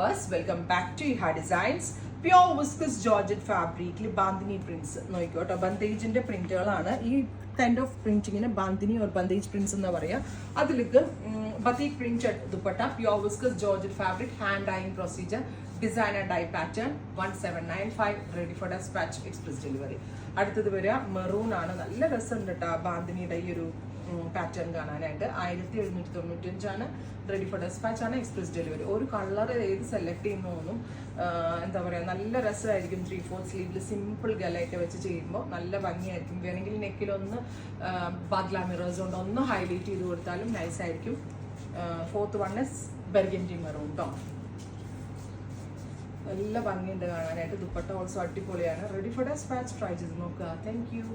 viewers, welcome back to Iha Designs. Pure viscose georgette fabric bandhani prints നോക്കിക്കോട്ടോ. ബന്ദേജിന്റെ പ്രിന്റുകളാണ് ഈ kind of പ്രിന്റിങ്ങിന് bandhani or bandhej prints എന്ന് പറയാ. അതിലേക്ക് batik printed dupatta, pure viscose georgette fabric, hand dyeing procedure, designer dye pattern, 1795, ready for dispatch, express delivery. അടുത്തത് വരിക maroon ആണ്. നല്ല രസമുണ്ട് കേട്ടോ ബാന്തിനിയുടെ ഈ ഒരു പാറ്റേൺ കാണാനായിട്ട്. 1795 റെഡി ഫോർ ഡെസ്പാച്ച് ആണ്, എക്സ്പ്രസ് ഡെലിവറി. ഒരു കളർ ഏത് സെലക്ട് ചെയ്യുന്നൊന്നും എന്താ പറയുക, നല്ല രസമായിരിക്കും. 3/4 സ്ലീവിൽ സിമ്പിൾ ഗലയൊക്കെ വെച്ച് ചെയ്യുമ്പോൾ നല്ല ഭംഗിയായിരിക്കും. വേണമെങ്കിൽ നെക്കിലൊന്ന് ബാഗ്ല മിറേഴ്സ് കൊണ്ട് ഒന്ന് ഹൈലൈറ്റ് ചെയ്ത് കൊടുത്താലും നൈസായിരിക്കും. 4th one is burgundy maroon കേട്ടോ. നല്ല ഭംഗിയുണ്ട് കാണാനായിട്ട്. ദുപ്പട്ട ഓൾസോ അടിപൊളിയാണ്. റെഡി ഫോർ ഡെസ്പാച്ച്, ട്രൈ ചെയ്ത് നോക്കുക. Thank you.